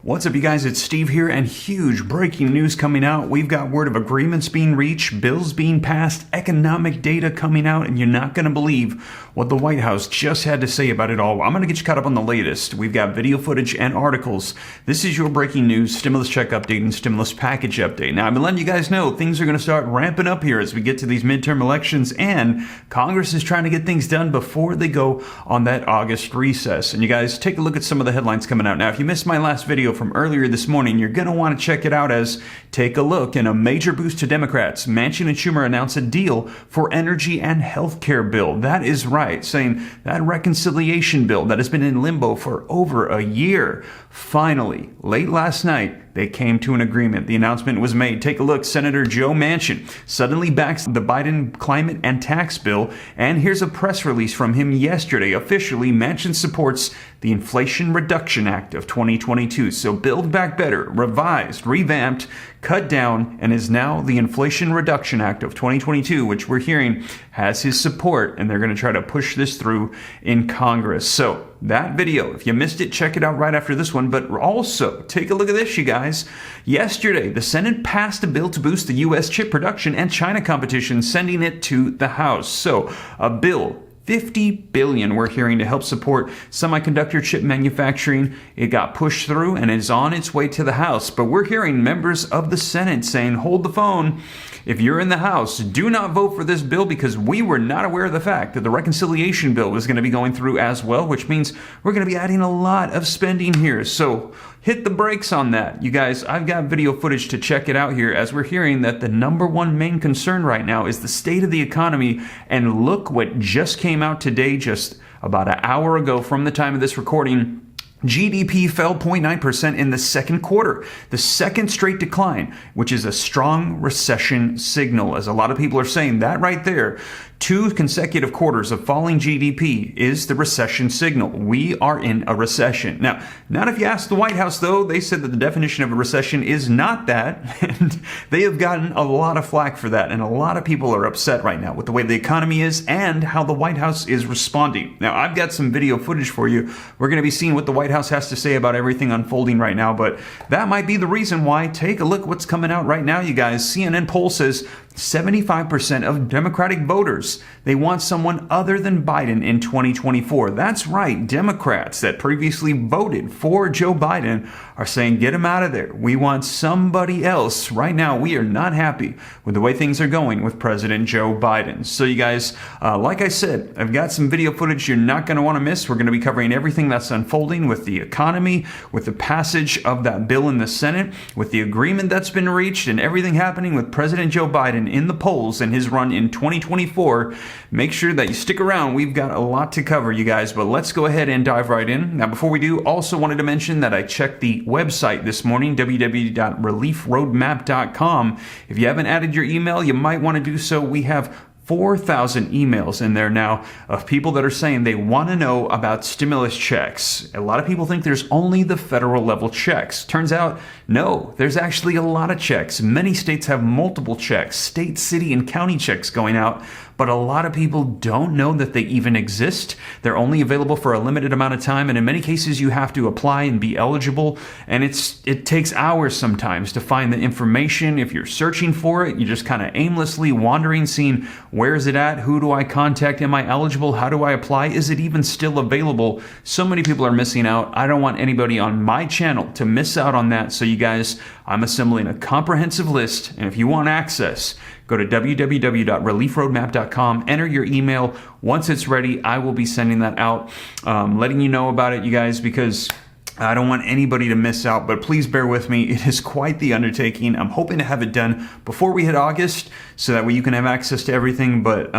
What's up, you guys? It's Steve here, and huge breaking news coming out. We've got word of agreements being reached, bills being passed, economic data coming out, and you're not going to believe what the White House just had to say about it all. I'm going to get you caught up on the latest. We've got video footage and articles. This is your breaking news, stimulus check update, and stimulus package update. Now, I've been letting you guys know things are going to start ramping up here as we get to these midterm elections, and Congress is trying to get things done before they go on that August recess. And you guys, take a look at some of the headlines coming out. Now, if you missed my last video from earlier this morning, you're going to want to check it out as take a look. In a major boost to Democrats, Manchin and Schumer announced a deal for energy and health care bill. That is right, saying that reconciliation bill that has been in limbo for over a year. Finally, late last night, they came to an agreement. The announcement was made. Take a look. Senator Joe Manchin suddenly backs the Biden climate and tax bill. And here's a press release from him yesterday. Officially, Manchin supports the Inflation Reduction Act of 2022. So Build Back Better, revised, revamped, cut down, and is now the Inflation Reduction Act of 2022, which we're hearing has his support, and they're going to try to push this through in Congress. So that video, if you missed it, check it out right after this one. But also, take a look at this, you guys. Yesterday, the Senate passed a bill to boost the U.S. chip production and China competition, sending it to the House. So a bill, $50 billion we're hearing to help support semiconductor chip manufacturing. It got pushed through and is on its way to the House. But we're hearing members of the Senate saying, hold the phone. If you're in the House, do not vote for this bill because we were not aware of the fact that the reconciliation bill was going to be going through as well, which means we're going to be adding a lot of spending here. So hit the brakes on that. You guys, I've got video footage to check it out here as we're hearing that the number one main concern right now is the state of the economy. And look what just came out today, just about an hour ago from the time of this recording. GDP fell 0.9% in the second quarter, the second straight decline, which is a strong recession signal. As a lot of people are saying, that right there, 2 consecutive quarters of falling GDP is the recession signal. We are in a recession. Now, not if you ask the White House, though. They said that the definition of a recession is not that, and they have gotten a lot of flack for that, and a lot of people are upset right now with the way the economy is and how the White House is responding. Now, I've got some video footage for you. We're going to be seeing what the White House has to say about everything unfolding right now, but that might be the reason why. Take a look what's coming out right now, you guys. CNN poll says 75% of Democratic voters, they want someone other than Biden in 2024. That's right. Democrats that previously voted for Joe Biden are saying, get him out of there. We want somebody else. Right now, we are not happy with the way things are going with President Joe Biden. So you guys, like I said, I've got some video footage you're not going to want to miss. We're going to be covering everything that's unfolding with the economy, with the passage of that bill in the Senate, with the agreement that's been reached, and everything happening with President Joe Biden in the polls and his run in 2024. Make sure that you stick around. We've got a lot to cover, you guys, but let's go ahead and dive right in. Now, before we do, also wanted to mention that I checked the website this morning, www.reliefroadmap.com. If you haven't added your email, you might want to do so. We have 4,000 emails in there now of people that are saying they want to know about stimulus checks. A lot of people think there's only the federal level checks. Turns out, no, there's actually a lot of checks. Many states have multiple checks, state, city, and county checks going out, but a lot of people don't know that they even exist. They're only available for a limited amount of time, and in many cases you have to apply and be eligible, and it takes hours sometimes to find the information. If you're searching for it, you're just kind of aimlessly wandering, seeing where is it at, who do I contact, am I eligible, how do I apply, is it even still available? So many people are missing out. I don't want anybody on my channel to miss out on that. So you guys, I'm assembling a comprehensive list, and if you want access, go to www.reliefroadmap.com, enter your email. Once it's ready, I will be sending that out, letting you know about it, you guys, because I don't want anybody to miss out, but please bear with me. It is quite the undertaking. I'm hoping to have it done before we hit August so that way you can have access to everything, but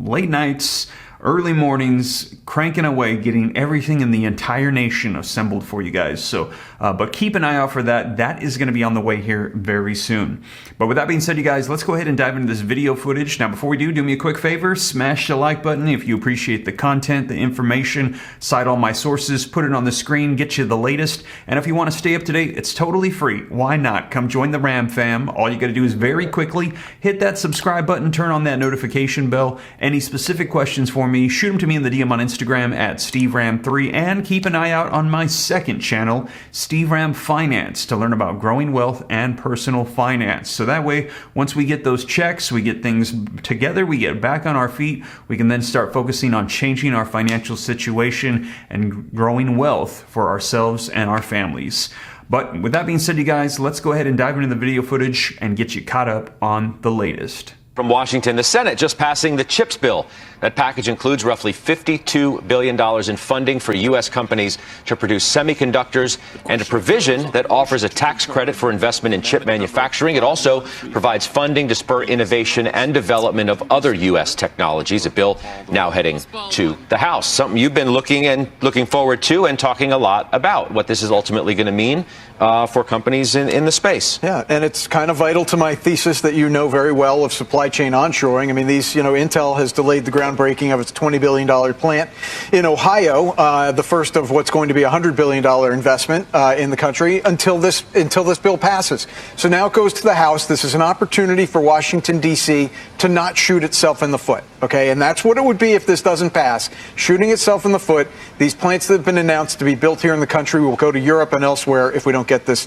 late nights, early mornings, cranking away, getting everything in the entire nation assembled for you guys. So, but keep an eye out for that. That is going to be on the way here very soon. But with that being said, you guys, let's go ahead and dive into this video footage. Now, before we do me a quick favor, smash the like button if you appreciate the content, the information, cite all my sources, put it on the screen, get you the latest. And if you want to stay up to date, it's totally free. Why not? Come join the Ram fam. All you got to do is very quickly hit that subscribe button, turn on that notification bell. Any specific questions for me, shoot them to me in the DM on Instagram at SteveRam3, and keep an eye out on my second channel, Steve Ram Finance, to learn about growing wealth and personal finance. So that way, once we get those checks, we get things together, we get back on our feet, we can then start focusing on changing our financial situation and growing wealth for ourselves and our families. But with that being said, you guys, let's go ahead and dive into the video footage and get you caught up on the latest. From Washington, the Senate just passing the CHIPS bill. That package includes roughly $52 billion in funding for U.S. companies to produce semiconductors and a provision that offers a tax credit for investment in chip manufacturing. It also provides funding to spur innovation and development of other U.S. technologies. A bill now heading to the House. Something you've been looking forward to and talking a lot about, what this is ultimately going to mean for companies in the space. Yeah, and it's kind of vital to my thesis that you know very well of supply chain onshoring. I mean, Intel has delayed the groundbreaking of its $20 billion plant in Ohio, the first of what's going to be a $100 billion investment in the country until this bill passes. So now it goes to the House. This is an opportunity for Washington, D.C. to not shoot itself in the foot. OK, and that's what it would be if this doesn't pass, shooting itself in the foot. These plants that have been announced to be built here in the country will go to Europe and elsewhere if we don't get this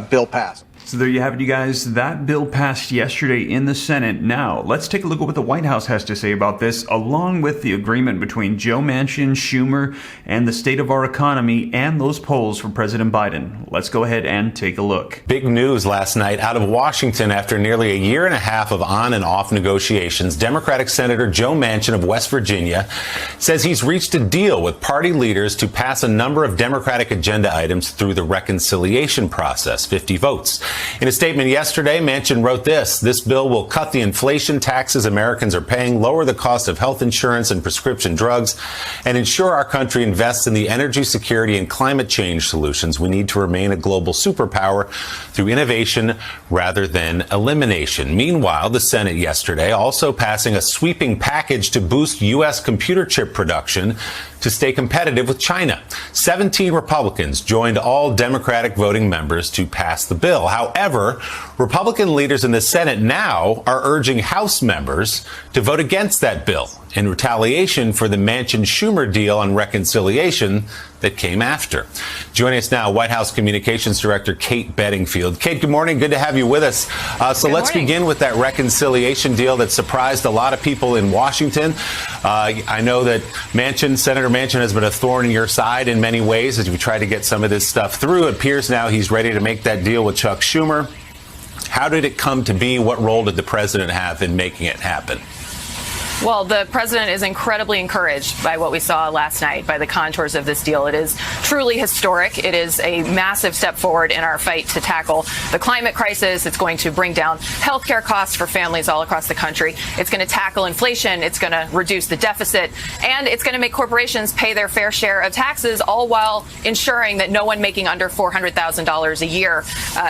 bill passed. So there you have it, you guys. That bill passed yesterday in the Senate. Now, let's take a look at what the White House has to say about this, along with the agreement between Joe Manchin, Schumer, and the state of our economy and those polls for President Biden. Let's go ahead and take a look. Big news last night out of Washington after nearly a year and a half of on and off negotiations. Democratic Senator Joe Manchin of West Virginia says he's reached a deal with party leaders to pass a number of Democratic agenda items through the reconciliation process, 50 votes. In a statement yesterday, Manchin wrote this bill will cut the inflation taxes Americans are paying, lower the cost of health insurance and prescription drugs, and ensure our country invests in the energy security and climate change solutions we need to remain a global superpower through innovation rather than elimination. Meanwhile, the Senate yesterday also passing a sweeping package to boost U.S. computer chip production to stay competitive with China. 17 Republicans joined all Democratic voting members to pass the bill. However, Republican leaders in the Senate now are urging House members to vote against that bill in retaliation for the Manchin-Schumer deal on reconciliation that came after. Joining us now, White House Communications Director Kate Bedingfield. Kate, good morning. Good to have you with us. So let's begin with that reconciliation deal that surprised a lot of people in Washington. I know that Senator Manchin has been a thorn in your side in many ways as you try to get some of this stuff through. It appears now he's ready to make that deal with Chuck Schumer. How did it come to be? What role did the president have in making it happen? Well, the president is incredibly encouraged by what we saw last night, by the contours of this deal. It is truly historic. It is a massive step forward in our fight to tackle the climate crisis. It's going to bring down healthcare costs for families all across the country. It's going to tackle inflation. It's going to reduce the deficit. And it's going to make corporations pay their fair share of taxes, all while ensuring that no one making under $400,000 a year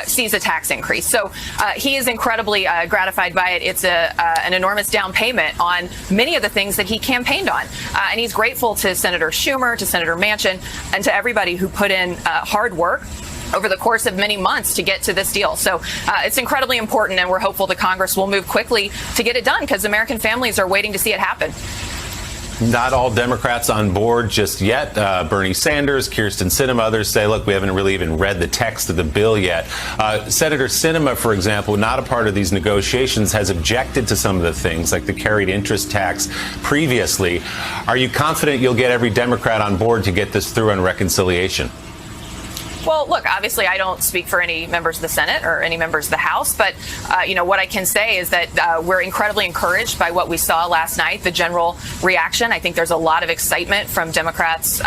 sees a tax increase. So he is incredibly gratified by it. It's an enormous down payment on many of the things that he campaigned on. And he's grateful to Senator Schumer, to Senator Manchin, and to everybody who put in hard work over the course of many months to get to this deal. So it's incredibly important, and we're hopeful the Congress will move quickly to get it done because American families are waiting to see it happen. Not all Democrats on board just yet. Bernie Sanders, Kyrsten Sinema, others say, look, we haven't really even read the text of the bill yet. Senator Sinema, for example, not a part of these negotiations, has objected to some of the things like the carried interest tax previously. Are you confident you'll get every Democrat on board to get this through on reconciliation? Well, look, obviously, I don't speak for any members of the Senate or any members of the House, but, what I can say is that we're incredibly encouraged by what we saw last night, the general reaction. I think there's a lot of excitement from Democrats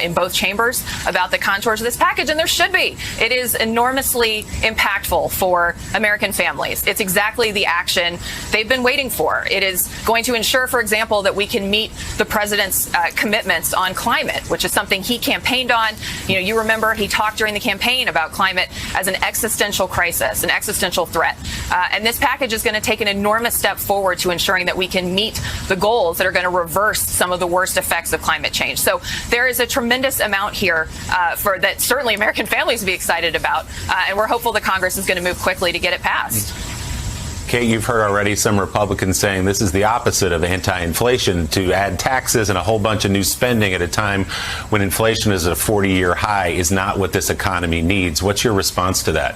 in both chambers about the contours of this package, and there should be. It is enormously impactful for American families. It's exactly the action they've been waiting for. It is going to ensure, for example, that we can meet the president's commitments on climate, which is something he campaigned on. You remember he talked during the campaign about climate as an existential crisis, an existential threat. And this package is going to take an enormous step forward to ensuring that we can meet the goals that are going to reverse some of the worst effects of climate change. So there is a tremendous amount here for that certainly American families will be excited about. And we're hopeful the Congress is going to move quickly to get it passed. Kate, you've heard already some Republicans saying this is the opposite of anti-inflation, to add taxes and a whole bunch of new spending at a time when inflation is at a 40-year high is not what this economy needs. What's your response to that?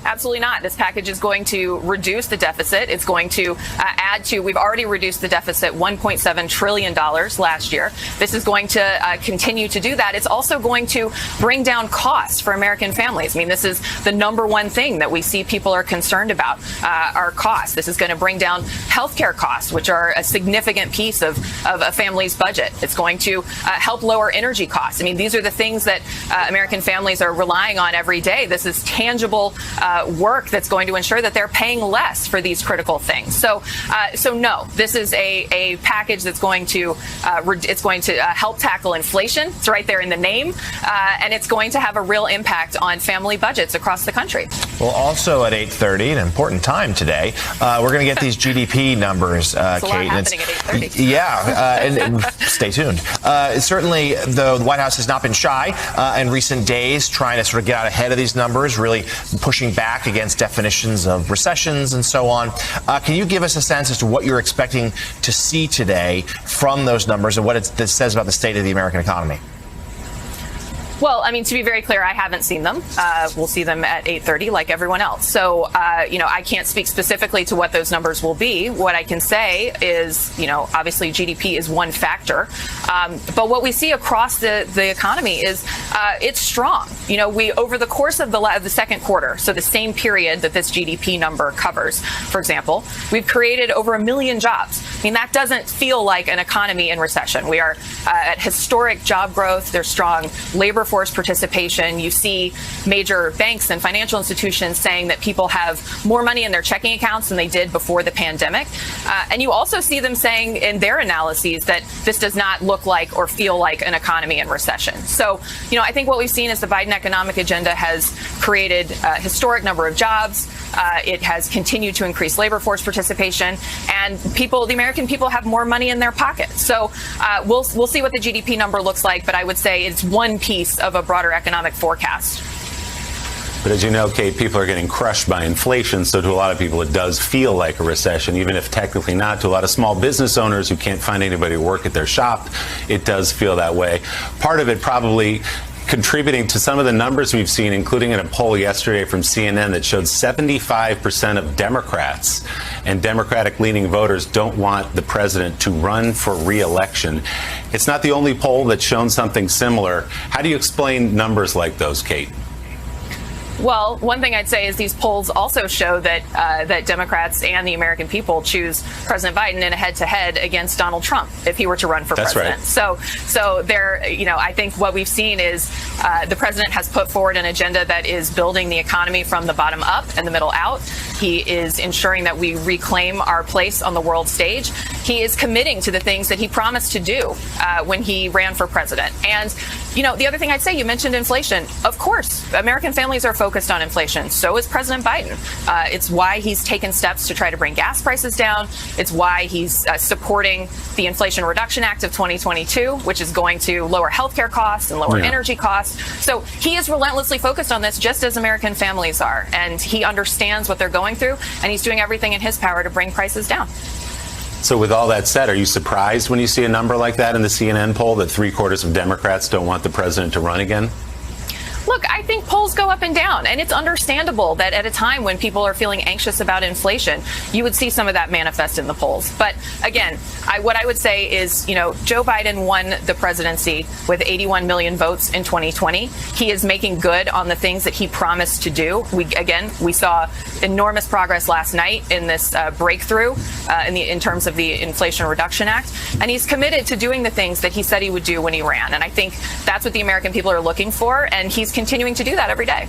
Absolutely not. This package is going to reduce the deficit. It's going to add to, we've already reduced the deficit $1.7 trillion last year. This is going to continue to do that. It's also going to bring down costs for American families. I mean, this is the number one thing that we see people are concerned about, are costs. This is going to bring down healthcare costs, which are a significant piece of a family's budget. It's going to help lower energy costs. I mean, these are the things that American families are relying on every day. This is tangible work that's going to ensure that they're paying less for these critical things. So no, this is a package that's going to help tackle inflation. It's right there in the name, and it's going to have a real impact on family budgets across the country. Well, also at 8:30, an important time today, we're going to get these GDP numbers, Kate. A lot happening at 8:30. Yeah, and stay tuned. Certainly, the White House has not been shy in recent days, trying to sort of get out ahead of these numbers, really pushing back against definitions of recessions and so on. Can you give us a sense as to what you're expecting to see today from those numbers and what this says about the state of the American economy? Well, I mean, to be very clear, I haven't seen them. We'll see them at 8:30 like everyone else. So, I can't speak specifically to what those numbers will be. What I can say is, obviously GDP is one factor. But what we see across the economy is it's strong. We over the course of the second quarter, so the same period that this GDP number covers, for example, we've created over 1 million jobs. I mean, that doesn't feel like an economy in recession. We are at historic job growth. There's strong labor force participation. You see major banks and financial institutions saying that people have more money in their checking accounts than they did before the pandemic. And you also see them saying in their analyses that this does not look like or feel like an economy in recession. So, I think what we've seen is the Biden economic agenda has created a historic number of jobs. It has continued to increase labor force participation, and the American people have more money in their pockets. So we'll see what the GDP number looks like, but I would say it's one piece of a broader economic forecast. But as you know, Kate, people are getting crushed by inflation, so to a lot of people it does feel like a recession, even if technically not. To a lot of small business owners who can't find anybody to work at their shop, it does feel that way. Part of it probably contributing to some of the numbers we've seen, including in a poll yesterday from CNN that showed 75% of Democrats and Democratic-leaning voters don't want the president to run for re-election. It's not the only poll that's shown something similar. How do you explain numbers like those, Kate? Well, one thing I'd say is these polls also show that that Democrats and the American people choose President Biden in a head-to-head against Donald Trump if he were to run for president. Right. So there, I think what we've seen is the president has put forward an agenda that is building the economy from the bottom up and the middle out. He is ensuring that we reclaim our place on the world stage. He is committing to the things that he promised to do when he ran for president. And, the other thing I'd say, you mentioned inflation. Of course, American families are focused on inflation. So is President Biden. It's why he's taken steps to try to bring gas prices down. It's why he's supporting the Inflation Reduction Act of 2022, which is going to lower healthcare costs and lower energy costs. So he is relentlessly focused on this, just as American families are. And he understands what they're going through, and he's doing everything in his power to bring prices down. So with all that said, are you surprised when you see a number like that in the CNN poll that 3/4 of Democrats don't want the president to run again? Look, I think polls go up and down, and it's understandable that at a time when people are feeling anxious about inflation, you would see some of that manifest in the polls. But again, what I would say is, Joe Biden won the presidency with 81 million votes in 2020. He is making good on the things that he promised to do. We saw enormous progress last night in this breakthrough in terms of the Inflation Reduction Act, and he's committed to doing the things that he said he would do when he ran. And I think that's what the American people are looking for, and he's continuing to do that every day.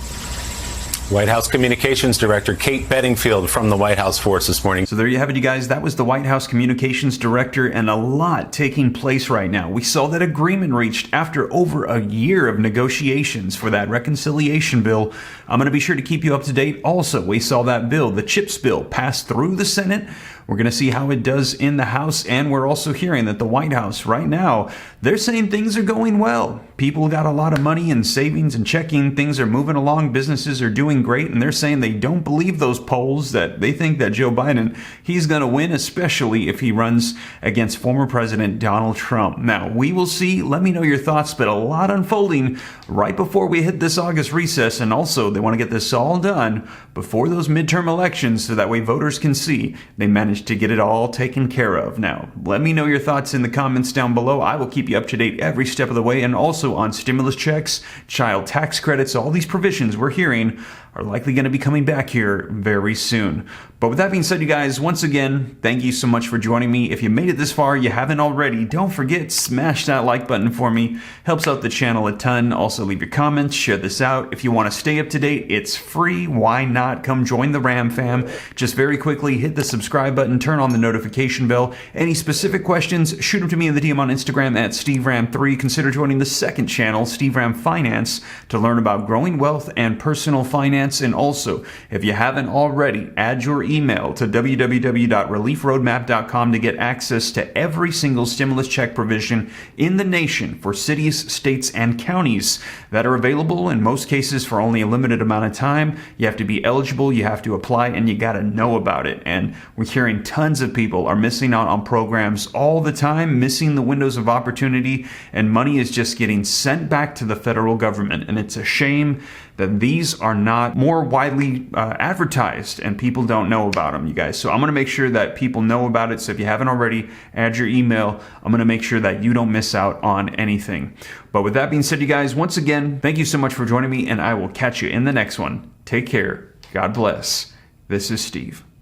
White House Communications Director Kate Bedingfield from the White House Force this morning. So there you have it, you guys. That was the White House Communications Director, and a lot taking place right now. We saw that agreement reached after over a year of negotiations for that reconciliation bill. I'm going to be sure to keep you up to date. Also, we saw that bill, the CHIPS bill, pass through the Senate. We're going to see how it does in the House, and we're also hearing that the White House right now, they're saying things are going well. People got a lot of money in savings and checking. Things are moving along. Businesses are doing looking great, and they're saying they don't believe those polls, that they think that Joe Biden, he's going to win, especially if he runs against former President Donald Trump. Now, we will see. Let me know your thoughts, but a lot unfolding right before we hit this August recess, and also they want to get this all done before those midterm elections so that way voters can see they managed to get it all taken care of. Now, let me know your thoughts in the comments down below. I will keep you up to date every step of the way, and also on stimulus checks, child tax credits, all these provisions we're hearing are likely going to be coming back here very soon. But with that being said, you guys, once again, thank you so much for joining me. If you made it this far, you haven't already, don't forget, smash that like button for me. Helps out the channel a ton. Also, leave your comments, share this out. If you want to stay up to date, it's free. Why not? Come join the Ram fam. Just very quickly, hit the subscribe button, turn on the notification bell. Any specific questions, shoot them to me in the DM on Instagram at SteveRam3. Consider joining the second channel, Steve Ram Finance, to learn about growing wealth and personal finance. And also, if you haven't already, add your email to www.reliefroadmap.com to get access to every single stimulus check provision in the nation for cities, states, and counties that are available in most cases for only a limited amount of time. You have to be eligible, you have to apply, and you got to know about it. And we're hearing tons of people are missing out on programs all the time, missing the windows of opportunity, and money is just getting sent back to the federal government. And it's a shame that these are not more widely advertised and people don't know about them, you guys. So I'm going to make sure that people know about it. So if you haven't already, add your email. I'm going to make sure that you don't miss out on anything. But with that being said, you guys, once again, thank you so much for joining me, and I will catch you in the next one. Take care. God bless. This is Steve.